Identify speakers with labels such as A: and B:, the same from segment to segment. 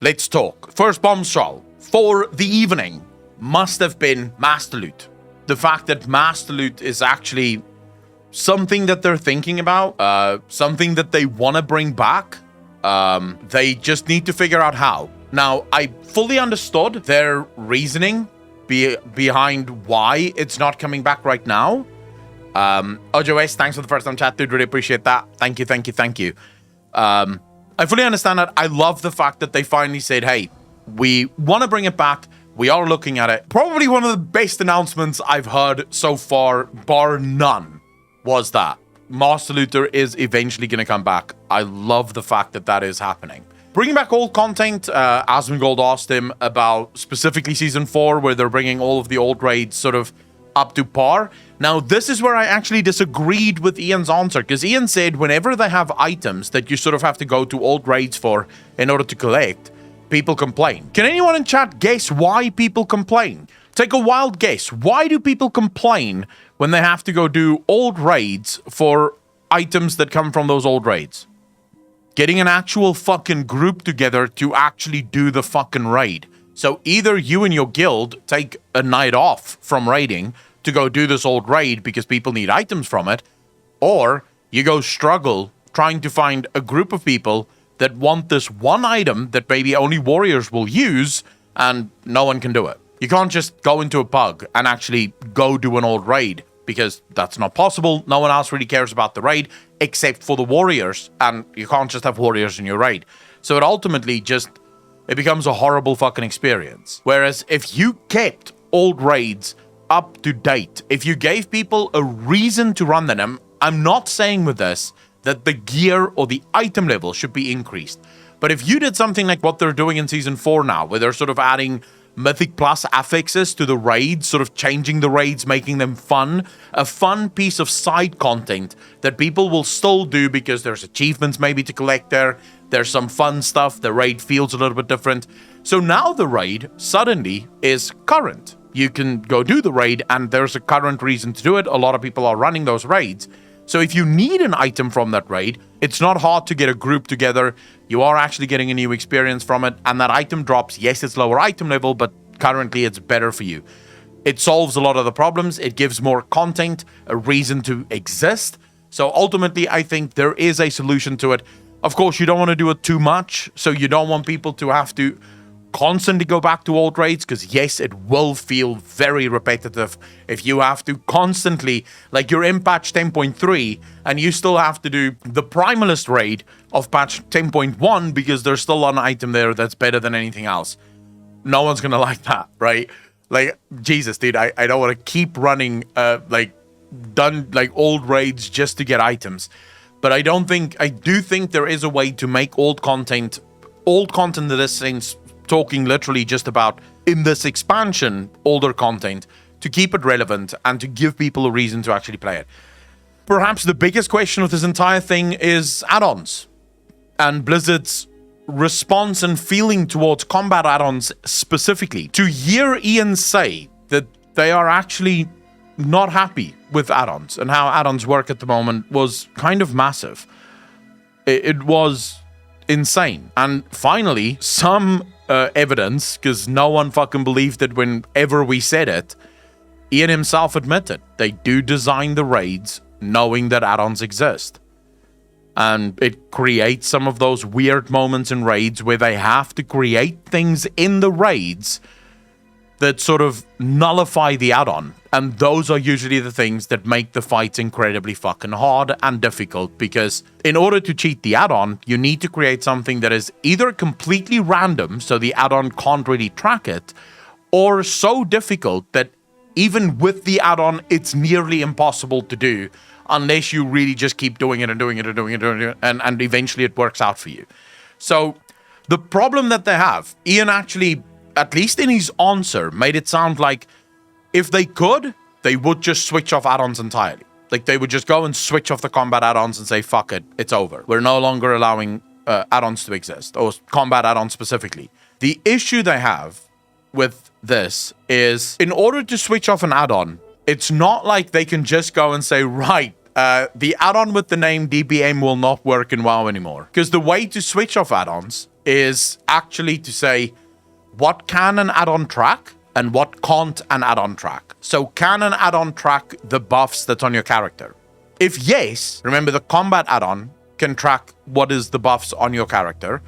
A: Let's talk. First bombshell for the evening must have been Masterloot. The fact that Masterloot is actually something that they're thinking about, something that they want to bring back. They just need to figure out how. Now, I fully understood their reasoning behind why it's not coming back right now. OJOS, thanks for the first time chat, dude. Really appreciate that. Thank you. I fully understand that. I love the fact that they finally said, hey, we want to bring it back. We are looking at it. Probably one of the best announcements I've heard so far, bar none, was that Masterloot is eventually going to come back. I love the fact that that is happening. Bringing back old content, Asmongold asked him about specifically Season 4, where they're bringing all of the old raids sort of up to par. Now, this is where I actually disagreed with Ian's answer, because Ian said whenever they have items that you sort of have to go to old raids for in order to collect, people complain. Can anyone in chat guess why people complain? Take a wild guess. Why do people complain when they have to go do old raids for items that come from those old raids? Getting an actual fucking group together to actually do the fucking raid. So either you and your guild take a night off from raiding to go do this old raid because people need items from it, or you go struggle trying to find a group of people that want this one item that maybe only warriors will use, and no one can do it. You can't just go into a pug and actually go do an old raid, because that's not possible. No one else really cares about the raid except for the warriors, and you can't just have warriors in your raid. So it ultimately it becomes a horrible fucking experience. Whereas if you kept old raids up to date, if you gave people a reason to run them, I'm not saying with this that the gear or the item level should be increased. But if you did something like what they're doing in Season 4 now, where they're sort of adding Mythic Plus affixes to the raids, sort of changing the raids, making them fun, a fun piece of side content that people will still do because there's achievements maybe to collect there, there's some fun stuff, the raid feels a little bit different. So now the raid suddenly is current. You can go do the raid and there's a current reason to do it. A lot of people are running those raids. So if you need an item from that raid, it's not hard to get a group together. You are actually getting a new experience from it, and that item drops. Yes, it's lower item level, but currently it's better for you. It solves a lot of the problems. It gives more content, a reason to exist. So ultimately, I think there is a solution to it. Of course, you don't want to do it too much, so you don't want people to have to constantly go back to old raids, because yes, it will feel very repetitive if you have to constantly, like you're in patch 10.3 and you still have to do the primalist raid of patch 10.1 because there's still an item there that's better than anything else. No one's gonna like that, right? Like, Jesus, dude, I don't want to keep running old raids just to get items. But I do think there is a way to make old content in this sense, talking literally just about, in this expansion, older content, to keep it relevant and to give people a reason to actually play it. Perhaps the biggest question of this entire thing is add-ons, and Blizzard's response and feeling towards combat add-ons specifically. To hear Ian say that they are actually not happy with add-ons and how add-ons work at the moment was kind of massive. It was insane. And finally, some evidence, because no one fucking believed it whenever we said it, Ian himself admitted they do design the raids knowing that add-ons exist. And it creates some of those weird moments in raids where they have to create things in the raids that sort of nullify the add-on. And those are usually the things that make the fights incredibly fucking hard and difficult, because in order to cheat the add-on, you need to create something that is either completely random, so the add-on can't really track it, or so difficult that even with the add-on, it's nearly impossible to do, unless you really just keep doing it and doing it and doing it and doing it, and eventually it works out for you. So the problem that they have, Ian actually, at least in his answer, made it sound like if they could, they would just switch off add-ons entirely. Like, they would just go and switch off the combat add-ons and say, fuck it, it's over. We're no longer allowing add-ons to exist, or combat add-ons specifically. The issue they have with this is, in order to switch off an add-on, it's not like they can just go and say, right, the add-on with the name DBM will not work in WoW anymore. Because the way to switch off add-ons is actually to say, what can an add-on track and what can't an add-on track? So can an add-on track the buffs that's on your character? If yes, remember the combat add-on can track what is the buffs on your character,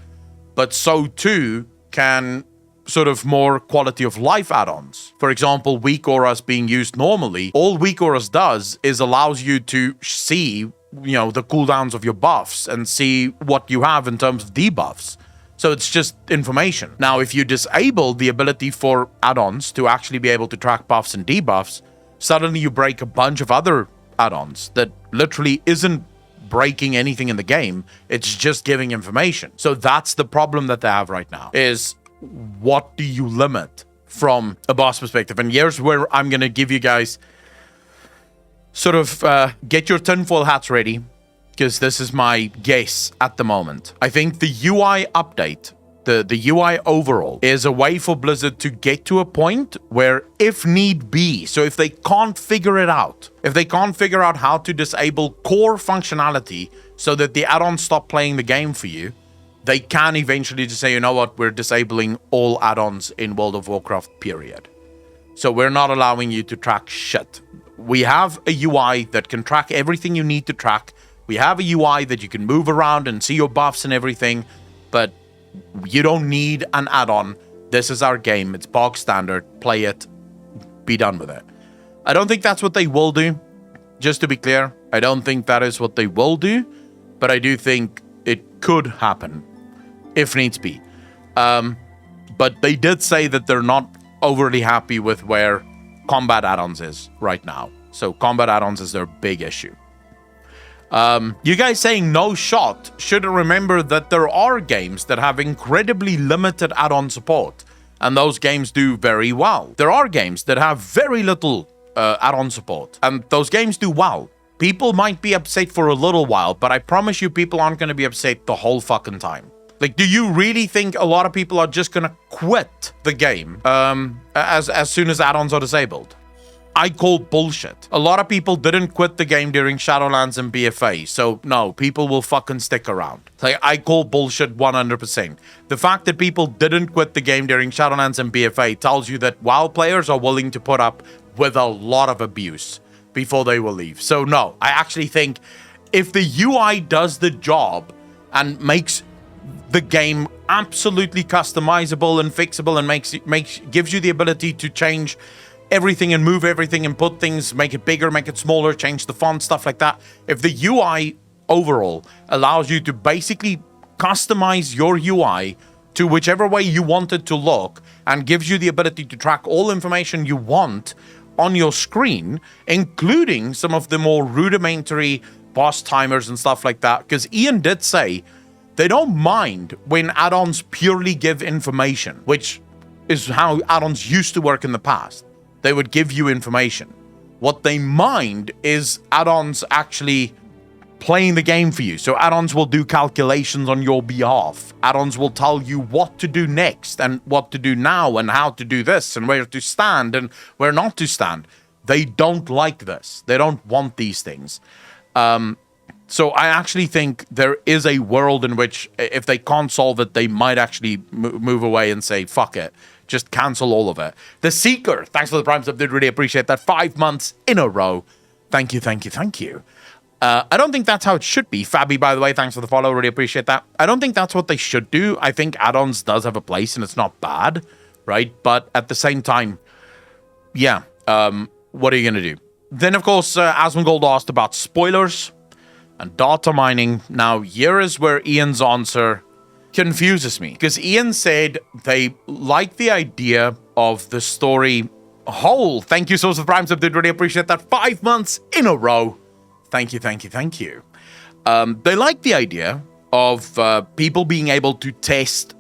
A: but so too can sort of more quality of life add-ons. For example, weak auras being used normally, all weak auras does is allows you to see, the cooldowns of your buffs and see what you have in terms of debuffs. So it's just information. Now, if you disable the ability for add-ons to actually be able to track buffs and debuffs, suddenly you break a bunch of other add-ons that literally isn't breaking anything in the game. It's just giving information. So that's the problem that they have right now, is what do you limit from a boss perspective? And here's where I'm going to give you guys sort of get your tinfoil hats ready, because this is my guess at the moment. I think the UI update, the UI overall, is a way for Blizzard to get to a point where, if need be, so if they can't figure it out, if they can't figure out how to disable core functionality so that the add-ons stop playing the game for you, they can eventually just say, you know what, we're disabling all add-ons in World of Warcraft, period. So we're not allowing you to track shit. We have a UI that can track everything you need to track. We have a UI that you can move around and see your buffs and everything, but you don't need an add-on. This is our game. It's bog standard. Play it. Be done with it. I don't think that's what they will do. Just to be clear, I don't think that is what they will do, but I do think it could happen if needs be. But they did say that they're not overly happy with where combat add-ons is right now. So combat add-ons is their big issue. You guys saying no shot should remember that there are games that have incredibly limited add-on support, and those games do very well. There are games that have very little add-on support, and those games do well. People might be upset for a little while, but I promise you people aren't going to be upset the whole fucking time. Like, do you really think a lot of people are just going to quit the game as soon as add-ons are disabled? I call bullshit. A lot of people didn't quit the game during Shadowlands and BFA, so no, people will fucking stick around. Like, I call bullshit 100%. The fact that people didn't quit the game during Shadowlands and BFA tells you that WoW players are willing to put up with a lot of abuse before they will leave. So no, I actually think if the UI does the job and makes the game absolutely customizable and fixable and gives you the ability to change everything and move everything and put things, make it bigger, make it smaller, change the font, stuff like that. If the UI overall allows you to basically customize your UI to whichever way you want it to look and gives you the ability to track all information you want on your screen, including some of the more rudimentary boss timers and stuff like that, because Ian did say they don't mind when add-ons purely give information, which is how add-ons used to work in the past. They would give you information. What they mind is add-ons actually playing the game for you. So add-ons will do calculations on your behalf. Add-ons will tell you what to do next and what to do now and how to do this and where to stand and where not to stand. They don't like this. They don't want these things. So I actually think there is a world in which if they can't solve it, they might actually move away and say, fuck it. Just cancel all of it. The Seeker, thanks for the Prime sub, did really appreciate that. 5 months in a row. Thank you, thank you, thank you. I don't think that's how it should be. Fabi, by the way, thanks for the follow. Really appreciate that. I don't think that's what they should do. I think add-ons does have a place and it's not bad, right? But at the same time, yeah, what are you going to do? Then, of course, Asmongold asked about spoilers and data mining. Now, here is where Ian's answer confuses me, because Ian said they like the idea of the story whole. Thank you, Source of Prime sub, did really appreciate that. 5 months in a row. Thank you, thank you, thank you. They like the idea of people being able to test,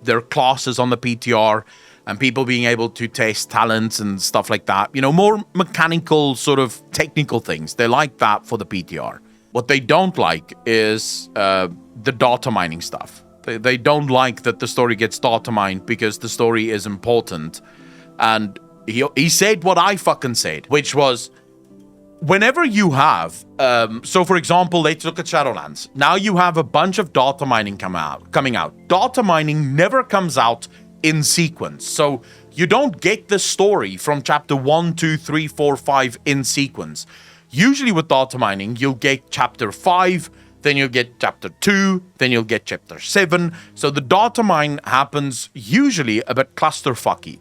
A: their classes on the PTR and people being able to test talents and stuff like that. More mechanical, sort of technical things. They like that for the PTR. What they don't like is the data mining stuff. They don't like that the story gets data mined because the story is important. And he said what I fucking said, which was, whenever you have, so for example, let's look at Shadowlands. Now you have a bunch of data mining coming out. Data mining never comes out in sequence. So you don't get the story from chapter 1, 2, 3, 4, 5 in sequence. Usually with data mining, you'll get chapter 5, then you'll get chapter 2, then you'll get chapter 7. So the data mine happens usually a bit clusterfucky.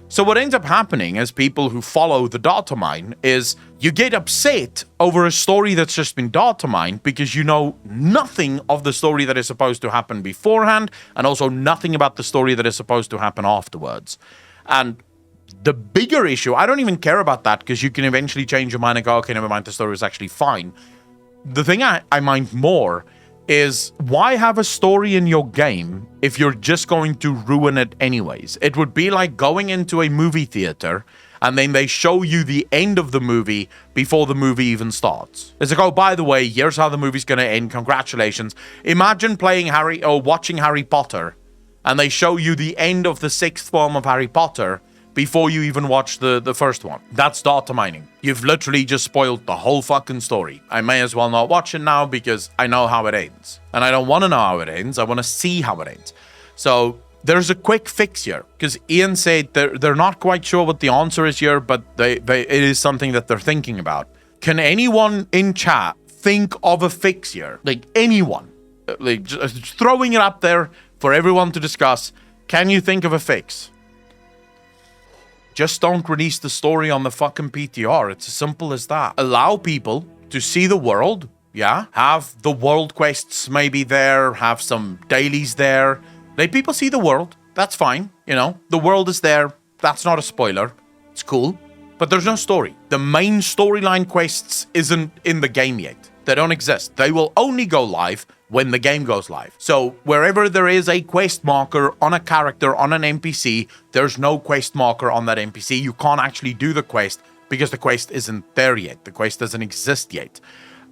A: So what ends up happening as people who follow the data mine is you get upset over a story that's just been data mined because you know nothing of the story that is supposed to happen beforehand and also nothing about the story that is supposed to happen afterwards. And the bigger issue, I don't even care about that because you can eventually change your mind and go, okay, never mind, the story was actually fine. The thing I mind more is why have a story in your game if you're just going to ruin it anyways? It would be like going into a movie theater and then they show you the end of the movie before the movie even starts. It's like, oh, by the way, here's how the movie's going to end. Congratulations. Imagine playing watching Harry Potter and they show you the end of the 6th film of Harry Potter before you even watch the first one. That's data mining. You've literally just spoiled the whole fucking story. I may as well not watch it now because I know how it ends. And I don't want to know how it ends. I want to see how it ends. So there's a quick fix here because Ian said they're not quite sure what the answer is here, but it is something that they're thinking about. Can anyone in chat think of a fix here? Like anyone? Like just throwing it up there for everyone to discuss. Can you think of a fix? Just don't release the story on the fucking PTR. It's as simple as that. Allow people to see the world, yeah? Have the world quests maybe there, have some dailies there. Let people see the world. That's fine, you know? The world is there. That's not a spoiler. It's cool. But there's no story. The main storyline quests isn't in the game yet. They don't exist. They will only go live when the game goes live. So wherever there is a quest marker on a character, on an NPC, there's no quest marker on that NPC. You can't actually do the quest because the quest isn't there yet. The quest doesn't exist yet.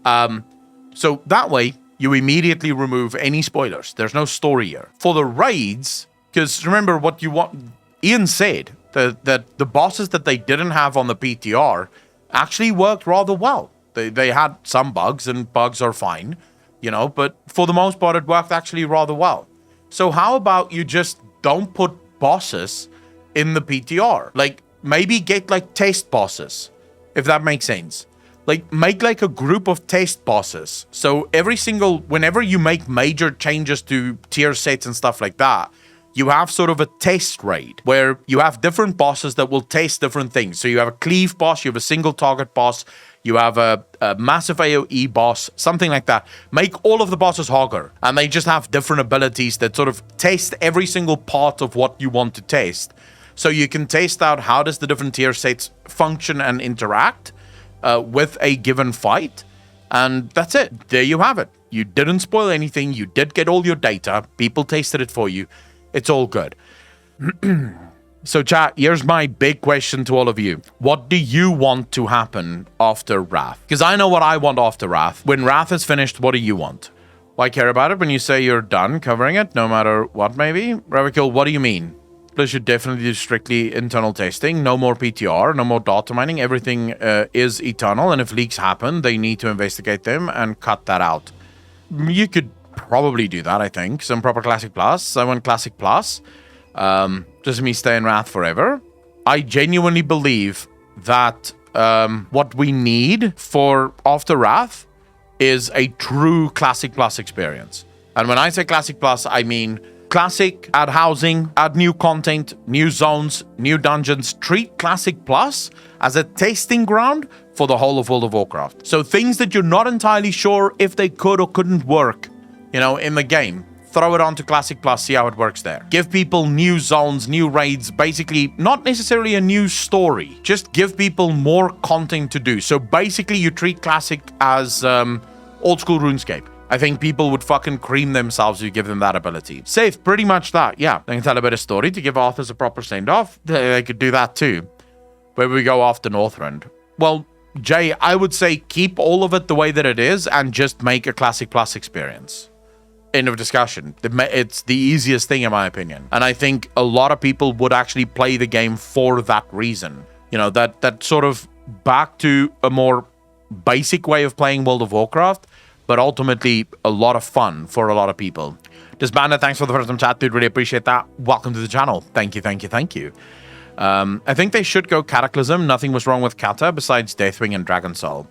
A: So that way, you immediately remove any spoilers. There's no story here. For the raids, because remember what you want, Ian said that the bosses that they didn't have on the PTR actually worked rather well. They had some bugs, and bugs are fine, you know, but for the most part, it worked actually rather well. So how about you just don't put bosses in the PTR? Like, maybe get, like, test bosses, if that makes sense. Like, make, like, a group of test bosses. So whenever you make major changes to tier sets and stuff like that, you have sort of a test raid where you have different bosses that will test different things. So you have a cleave boss, you have a single target boss, you have a massive AoE boss, something like that. Make all of the bosses Hogger, and they just have different abilities that sort of test every single part of what you want to test. So you can test out how does the different tier sets function and interact with a given fight. And that's it. There you have it. You didn't spoil anything. You did get all your data. People tasted it for you. It's all good. So chat, here's my big question to all of you. What do you want to happen after Wrath? Because I know what I want after Wrath. When Wrath is finished, what do you want? Why care about it when you say you're done covering it, no matter what maybe? Ravikil, what do you mean? They should definitely do strictly internal testing. No more PTR, no more data mining. Everything is eternal, and if leaks happen, they need to investigate them and cut that out. You could probably do that, I think. Some proper Classic Plus. I want Classic Plus. Doesn't mean stay in Wrath forever. I genuinely believe that what we need for after Wrath is a true Classic Plus experience. And when I say Classic Plus, I mean Classic, add housing, add new content, new zones, new dungeons. Treat Classic Plus as a testing ground for the whole of World of Warcraft. So things that you're not entirely sure if they could or couldn't work, you know, in the game, throw it onto Classic Plus, see how it works there. Give people new zones, new raids, basically not necessarily a new story. Just give people more content to do. So basically you treat Classic as old school RuneScape. I think people would fucking cream themselves if you give them that ability. Safe, pretty much that, yeah. They can tell a bit of story to give authors a proper send-off. They could do that too. Where we go after Northrend. Well, Jay, I would say keep all of it the way that it is and just make a Classic Plus experience. End of discussion. It's the easiest thing in my opinion. And I think a lot of people would actually play the game for that reason. You know, that sort of back to a more basic way of playing World of Warcraft, but ultimately a lot of fun for a lot of people. Disbanded, thanks for the first time chat, dude. Really appreciate that. Welcome to the channel. Thank you, thank you, thank you. I think they should go Cataclysm. Nothing was wrong with Kata besides Deathwing and Dragon Soul.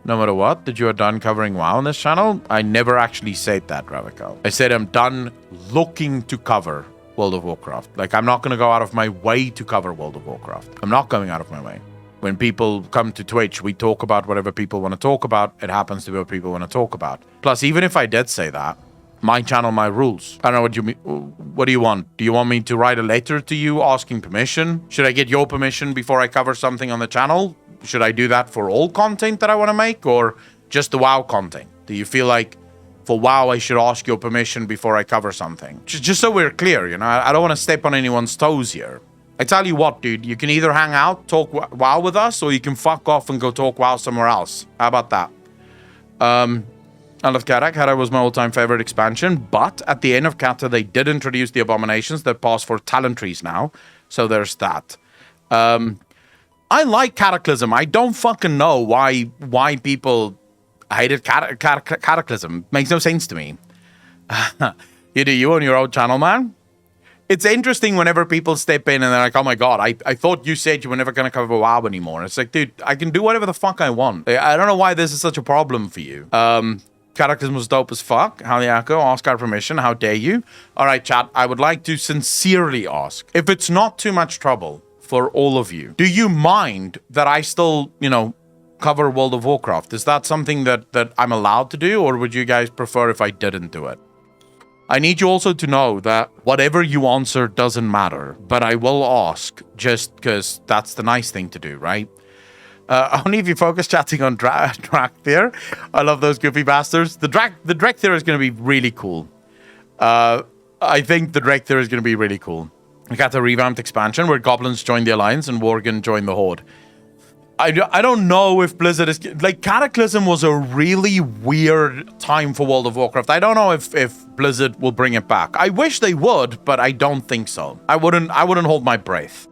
A: No matter what, that you are done covering WoW on this channel? I never actually said that, Ravikal. I said I'm done looking to cover World of Warcraft. Like, I'm not going to go out of my way to cover World of Warcraft. I'm not going out of my way. When people come to Twitch, we talk about whatever people want to talk about. It happens to be what people want to talk about. Plus, even if I did say that, my channel, my rules. I don't know what you mean. What do you want? Do you want me to write a letter to you asking permission? Should I get your permission before I cover something on the channel? Should I do that for all content that I want to make, or just the WoW content? Do you feel like for WoW I should ask your permission before I cover something? Just so we're clear, you know, I don't want to step on anyone's toes here. I tell you what, dude, you can either hang out, talk WoW with us, or you can fuck off and go talk WoW somewhere else. How about that? I love Kata. Kata was my all-time favorite expansion, but at the end of Kata, they did introduce the abominations that pass for talent trees now. So there's that. I like Cataclysm. I don't fucking know why people hated Cataclysm. Makes no sense to me. You do you on your own channel, man. It's interesting whenever people step in and they're like, oh my god, I thought you said you were never going to cover WoW anymore. It's like, dude, I can do whatever the fuck I want. I don't know why this is such a problem for you. Cataclysm was dope as fuck. How the Echo, ask our permission. How dare you? All right, chat, I would like to sincerely ask, if it's not too much trouble for all of you, do you mind that I still, you know, cover World of Warcraft? Is that something that I'm allowed to do, or would you guys prefer if I didn't do it? I need you also to know that whatever you answer doesn't matter, but I will ask just because that's the nice thing to do, right? Only if you focus chatting on Drakthir. I love those goofy bastards. The Drakthir is going to be really cool. I think the Drakthir is going to be really cool. We got the revamped expansion where goblins join the Alliance and Worgen join the Horde. I don't know if Blizzard is... Like, Cataclysm was a really weird time for World of Warcraft. I don't know if Blizzard will bring it back. I wish they would, but I don't think so. I wouldn't hold my breath.